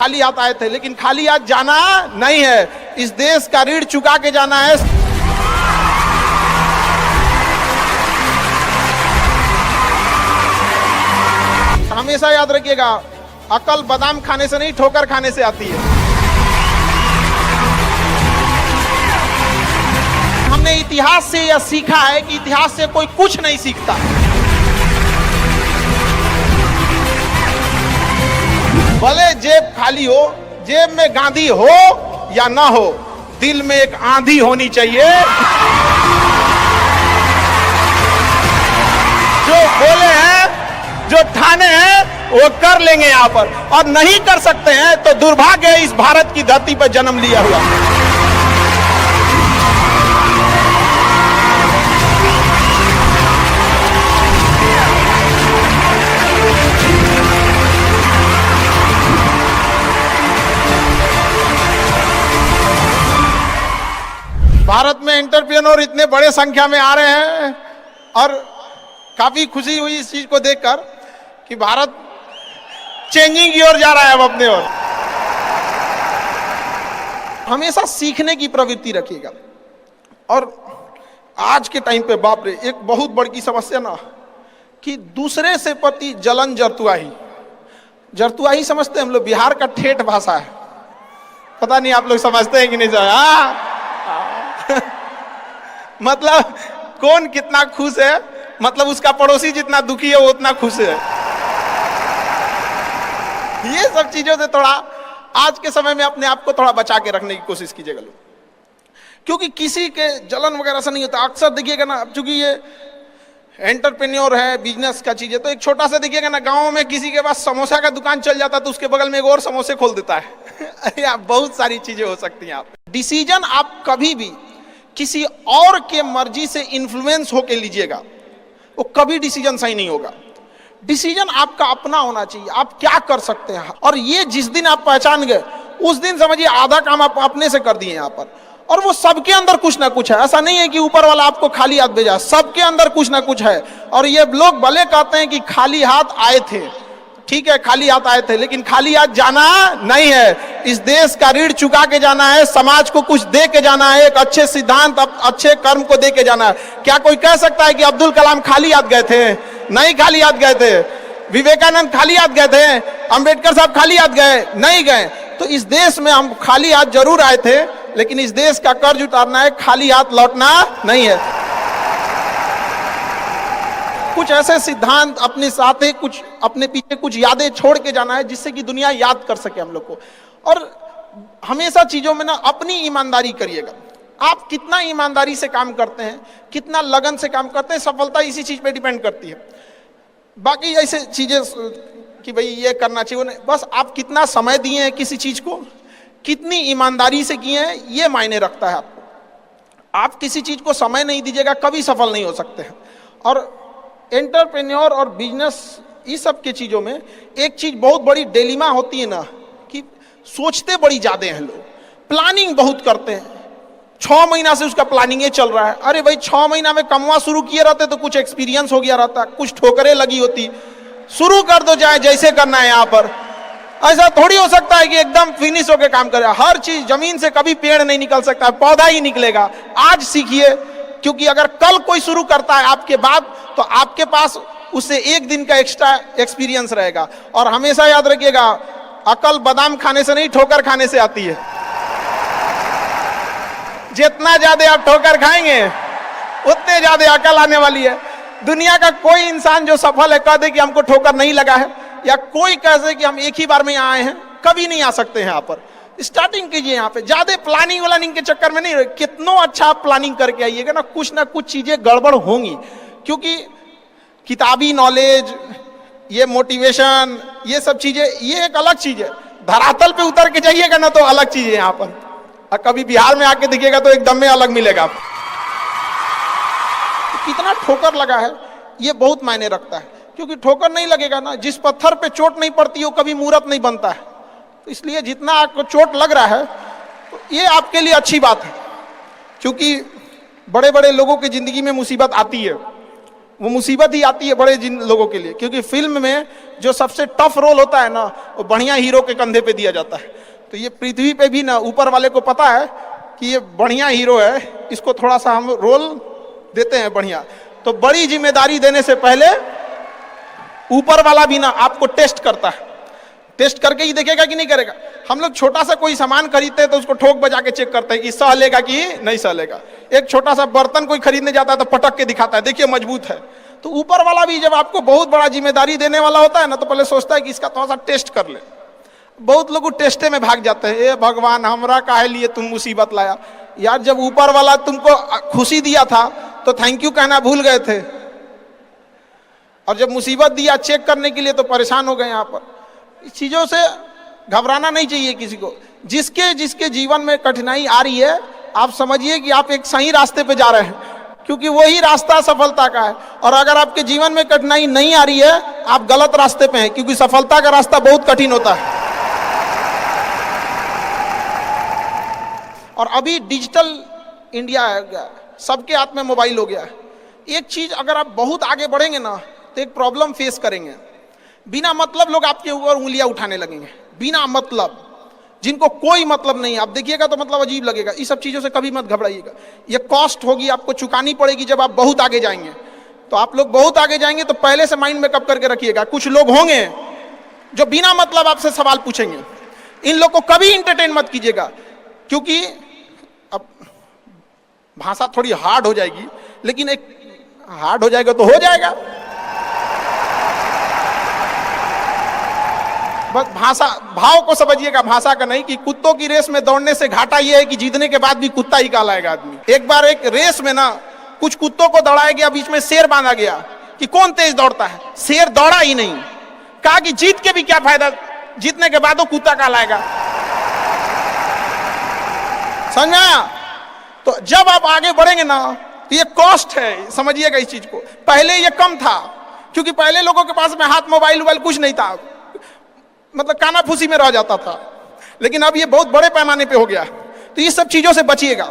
खाली हाथ आए थे, लेकिन खाली हाथ जाना नहीं है, इस देश का ऋण चुका के जाना है। हमेशा याद रखिएगा, अकल बादाम खाने से नहीं, ठोकर खाने से आती है। हमने इतिहास से यह सीखा है कि इतिहास से कोई कुछ नहीं सीखता। भले जेब खाली हो, जेब में गांधी हो या ना हो, दिल में एक आंधी होनी चाहिए। जो बोले हैं, जो ठाने हैं, वो कर लेंगे यहां पर, और नहीं कर सकते हैं तो दुर्भाग्य है इस भारत की धरती पर जन्म लिया हुआ। भारत में एंटरप्रेन्योर इतने बड़े संख्या में आ रहे हैं और काफी खुशी हुई इस चीज को देखकर कि भारत चेंजिंग की ओर जा रहा है अब अपने ओर। हमेशा सीखने की प्रवृत्ति रखिएगा। और आज के टाइम पे बाप रे, एक बहुत बड़ी समस्या ना कि दूसरे से प्रति जलन, जरतुआही समझते हैं हम लोग, बिहार का ठेठ भाषा है। पता नहीं आप लोग समझते हैं कि नहीं? मतलब कौन कितना खुश है, मतलब उसका पड़ोसी जितना दुखी है वो उतना खुश है। ये सब चीजों से थोड़ा आज के समय में अपने आप को थोड़ा बचा के रखने की कोशिश कीजिएगा लोग, क्योंकि किसी के जलन वगैरह से नहीं होता। अक्सर देखिएगा ना, चूंकि ये एंटरप्रेन्योर है, बिजनेस का चीज है, तो एक छोटा सा देखिएगा ना, गांव में किसी के पास समोसा का दुकान चल जाता तो उसके बगल में एक और समोसे खोल देता है। अरे आप, बहुत सारी चीजें हो सकती हैं। आप डिसीजन आप कभी भी किसी और के मर्जी से इन्फ्लुएंस होके लीजिएगा, वो कभी डिसीजन सही नहीं होगा। डिसीजन आपका अपना होना चाहिए, आप क्या कर सकते हैं। और ये जिस दिन आप पहचान गए, उस दिन समझिए आधा काम आप अपने से कर दिए यहाँ पर। और वो सबके अंदर कुछ ना कुछ है, ऐसा नहीं है कि ऊपर वाला आपको खाली हाथ भेजा, सबके अंदर कुछ ना कुछ है। और ये लोग भले कहते हैं कि खाली हाथ आए थे, ठीक है, खाली हाथ आए थे, लेकिन खाली हाथ जाना नहीं है, इस देश का ऋण चुका के जाना है, समाज को कुछ दे के जाना है, एक अच्छे सिद्धांत, अच्छे कर्म को दे के जाना है। क्या कोई कह सकता है कि अब्दुल कलाम खाली हाथ गए थे? नहीं खाली हाथ गए थे। विवेकानंद खाली हाथ गए थे? अंबेडकर साहब खाली हाथ गए? नहीं गए। तो इस देश में हम खाली हाथ जरूर आए थे, लेकिन इस देश का कर्ज उतारना है, खाली हाथ लौटना नहीं है। कुछ ऐसे सिद्धांत अपने साथ है, कुछ अपने पीछे कुछ यादें छोड़ के जाना है, जिससे कि दुनिया याद कर सके हम लोग को। और हमेशा चीजों में ना अपनी ईमानदारी करिएगा। आप कितना ईमानदारी से काम करते हैं, कितना लगन से काम करते हैं, सफलता इसी चीज पे डिपेंड करती है। बाकी ऐसे चीजें कि भाई ये करना चाहिए, नहीं, बस आप कितना समय दिए हैं किसी चीज को, कितनी ईमानदारी से किए हैं, ये मायने रखता है आपको। आप किसी चीज को समय नहीं दीजिएगा, कभी सफल नहीं हो सकते हैं। और एंटरप्रेन्योर और बिजनेस, इस सब के चीजों में एक चीज बहुत बड़ी डिलेमा होती है ना, कि सोचते बड़ी ज्यादा हैं लोग, प्लानिंग बहुत करते हैं। 6 महीना से उसका प्लानिंग ये चल रहा है। अरे भाई, 6 महीना में कमवा शुरू किए रहते तो कुछ एक्सपीरियंस हो गया रहता, कुछ ठोकरें लगी होती। शुरू कर दो, चाहे जैसे करना है। यहाँ पर ऐसा थोड़ी हो सकता है कि एकदम फिनिश होकर काम करे। हर चीज, जमीन से कभी पेड़ नहीं निकल सकता, पौधा ही निकलेगा। आज सीखिए, क्योंकि अगर कल कोई शुरू करता है आपके बाद, तो आपके पास उससे एक दिन का एक्स्ट्रा एक्सपीरियंस रहेगा। और हमेशा याद रखिएगा, अकल बादाम खाने से नहीं, ठोकर खाने से आती है। जितना ज्यादा आप ठोकर खाएंगे, उतने ज्यादा अकल आने वाली है। दुनिया का कोई इंसान जो सफल है, कह दे कि हमको ठोकर नहीं लगा है, या कोई कह दे कि हम एक ही बार में यहाँ आए हैं, कभी नहीं आ सकते हैं। यहाँ पर स्टार्टिंग कीजिए, यहाँ पे ज्यादा प्लानिंग के चक्कर में नहीं रहे। कितनों अच्छा आप प्लानिंग करके आइएगा ना कुछ चीजें गड़बड़ होंगी, क्योंकि किताबी नॉलेज, ये मोटिवेशन, ये सब चीजें, ये एक अलग चीज है। धरातल पे उतर के जाइएगा ना तो अलग चीज है यहाँ पर, और कभी बिहार में आके देखिएगा तो एकदम में अलग मिलेगा। कितना ठोकर लगा है, ये बहुत मायने रखता है। क्योंकि ठोकर नहीं लगेगा ना, जिस पत्थर पे चोट नहीं पड़ती वो कभी मूर्त नहीं बनता है। तो इसलिए जितना आपको चोट लग रहा है, तो ये आपके लिए अच्छी बात है, क्योंकि बड़े बड़े लोगों की जिंदगी में मुसीबत आती है, वो मुसीबत ही आती है बड़े जिन लोगों के लिए, क्योंकि फिल्म में जो सबसे टफ रोल होता है ना, वो बढ़िया हीरो के कंधे पे दिया जाता है। तो ये पृथ्वी पे भी ना ऊपर वाले को पता है कि ये बढ़िया हीरो है, इसको थोड़ा सा हम रोल देते हैं बढ़िया। तो बड़ी जिम्मेदारी देने से पहले ऊपर वाला भी ना आपको टेस्ट करता है, टेस्ट करके ही देखेगा कि नहीं करेगा। हम लोग छोटा सा कोई सामान खरीदते हैं तो उसको ठोक बजा के चेक करते हैं कि सह लेगा कि नहीं सह लेगा। एक छोटा सा बर्तन कोई खरीदने जाता है तो पटक के दिखाता है, देखिए मजबूत है। तो ऊपर वाला भी जब आपको बहुत बड़ा जिम्मेदारी देने वाला होता है ना, तो पहले सोचता है कि इसका थोड़ा सा टेस्ट कर ले। बहुत लोग टेस्टे में भाग जाते हैं, ए भगवान हमरा काहे लिए तुम मुसीबत लाया। यार जब ऊपर वाला तुमको खुशी दिया था तो थैंक यू कहना भूल गए थे, और जब मुसीबत दिया चेक करने के लिए तो परेशान हो गए। यहाँ पर इस चीजों से घबराना नहीं चाहिए किसी को। जिसके जिसके जीवन में कठिनाई आ रही है, आप समझिए कि आप एक सही रास्ते पे जा रहे हैं, क्योंकि वही रास्ता सफलता का है। और अगर आपके जीवन में कठिनाई नहीं आ रही है, आप गलत रास्ते पे हैं, क्योंकि सफलता का रास्ता बहुत कठिन होता है। और अभी डिजिटल इंडिया है गया, सबके हाथ में मोबाइल हो गया है। एक चीज अगर आप बहुत आगे बढ़ेंगे ना, तो एक प्रॉब्लम फेस करेंगे। बिना मतलब लोग आपके ऊपर उंगलियां उठाने लगेंगे, बिना मतलब, जिनको कोई मतलब नहीं है। आप देखिएगा तो मतलब अजीब लगेगा। इस सब चीजों से कभी मत घबराइएगा। ये कॉस्ट होगी, आपको चुकानी पड़ेगी जब आप बहुत आगे जाएंगे। तो आप लोग बहुत आगे जाएंगे तो पहले से माइंड में कब करके रखिएगा। कुछ लोग होंगे जो बिना मतलब आपसे सवाल पूछेंगे, इन लोग को कभी इंटरटेन मत कीजिएगा, क्योंकि अब भाषा थोड़ी हार्ड हो जाएगी, लेकिन एक हार्ड हो जाएगा तो हो जाएगा। बस भाषा भाव को समझिएगा, भाषा का नहीं। कि कुत्तों की रेस में दौड़ने से घाटा यह है कि जीतने के बाद भी कुत्ता ही कहलाएगा आदमी। एक बार एक रेस में ना कुछ कुत्तों को दौड़ाया गया, बीच में शेर बांधा गया कि कौन तेज दौड़ता है। शेर दौड़ा ही नहीं, कहा कि जीत के भी क्या फायदा, जीतने के बाद वो कुत्ता कहलाएगा। समझा? तो जब आप आगे बढ़ेंगे ना, तो ये कॉस्ट है, समझिएगा इस चीज को। पहले ये कम था, क्योंकि पहले लोगों के पास में हाथ मोबाइल वोबाइल कुछ नहीं था, मतलब काना फूसी में रह जाता था। लेकिन अब ये बहुत बड़े पैमाने पे हो गया। तो ये सब चीजों से बचिएगा,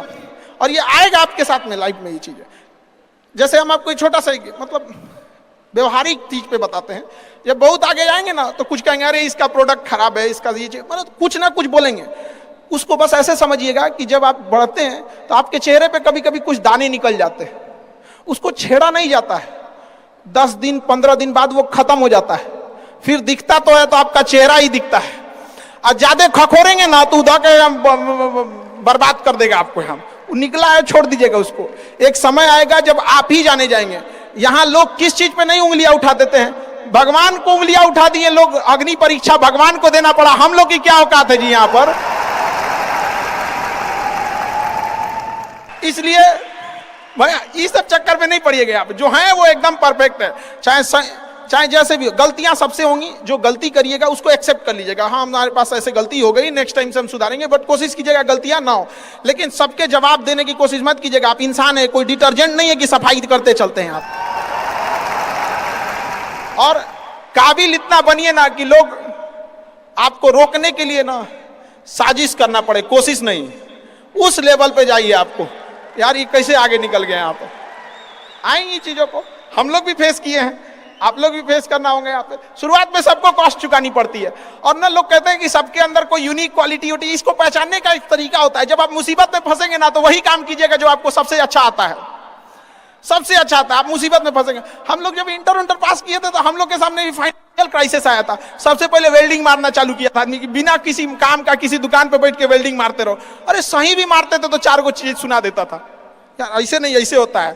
और ये आएगा आपके साथ में लाइफ में। ये चीजें जैसे हम आपको छोटा सा मतलब व्यवहारिक चीज पे बताते हैं। जब बहुत आगे जाएंगे ना, तो कुछ कहेंगे अरे इसका प्रोडक्ट खराब है, इसका ये चीज, मतलब कुछ ना कुछ बोलेंगे। उसको बस ऐसे समझिएगा कि जब आप बढ़ते हैं तो आपके चेहरे पे कभी कभी कुछ दाने निकल जाते हैं, उसको छेड़ा नहीं जाता है। 10 दिन 15 दिन बाद वो खत्म हो जाता है, फिर दिखता तो है तो आपका चेहरा ही दिखता है। और ज्यादा खखोरेंगे ना तो उधर के बर्बाद कर देगा आपको। हम निकला है छोड़ दीजिएगा उसको। एक समय आएगा जब आप ही जाने जाएंगे। यहाँ लोग किस चीज पे नहीं उंगलियां उठा देते हैं, भगवान को उंगलियां उठा दिए लोग। अग्नि परीक्षा भगवान को देना पड़ा, हम लोग की क्या औकात है जी यहाँ पर। इसलिए भैया इस सब चक्कर में नहीं पड़िएगा आप। जो है वो एकदम परफेक्ट है, चाहे जैसे भी। गलतियां सबसे होंगी, जो गलती करिएगा उसको एक्सेप्ट कर लीजिएगा। हाँ हमारे पास ऐसे गलती हो गई, नेक्स्ट टाइम से हम सुधारेंगे, बट कोशिश कीजिएगा गलतियां ना हो। लेकिन सबके जवाब देने की कोशिश मत कीजिएगा। आप इंसान है, कोई डिटर्जेंट नहीं है कि सफाई करते चलते हैं आप। और काबिल इतना बनिए ना कि लोग आपको रोकने के लिए ना साजिश करना पड़े, कोशिश नहीं। उस लेवल पे जाइए आपको। यार ये कैसे आगे निकल गए यहाँ पर। आएंगी चीजों को हम लोग भी फेस किए हैं, आप लोग भी फेस करना होंगे। यहाँ पे शुरुआत में सबको कॉस्ट चुकानी पड़ती है। और ना लोग कहते हैं कि सबके अंदर कोई यूनिक क्वालिटी होती है। इसको पहचानने का एक तरीका होता है। जब आप मुसीबत में फंसेंगे ना, तो वही काम कीजिएगा जो आपको सबसे अच्छा आता है, सबसे अच्छा आता है। आप मुसीबत में फंसेंगे। हम लोग जब इंटर पास किए थे तो हम लोग के सामने भी फाइनेंशियल क्राइसिस आया था। सबसे पहले वेल्डिंग मारना चालू किया था आदमी की, बिना किसी काम का किसी दुकान पे बैठ के वेल्डिंग मारते रहो। अरे सही भी मारते थे तो 4 को चीज सुना देता था। यार ऐसे नहीं, ऐसे होता है,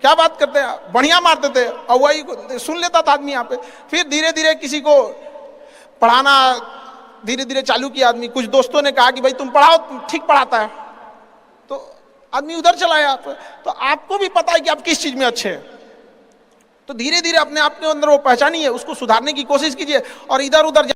क्या बात करते हैं। बढ़िया मारते थे और वही सुन लेता था आदमी यहाँ पे। फिर धीरे धीरे किसी को पढ़ाना धीरे धीरे चालू किया आदमी। कुछ दोस्तों ने कहा कि भाई तुम पढ़ाओ, ठीक पढ़ाता है, तो आदमी उधर चला गया। तो आपको भी पता है कि आप किस चीज में अच्छे हैं, तो धीरे धीरे अपने आप के अंदर वो पहचानिए, उसको सुधारने की कोशिश कीजिए। और इधर उधर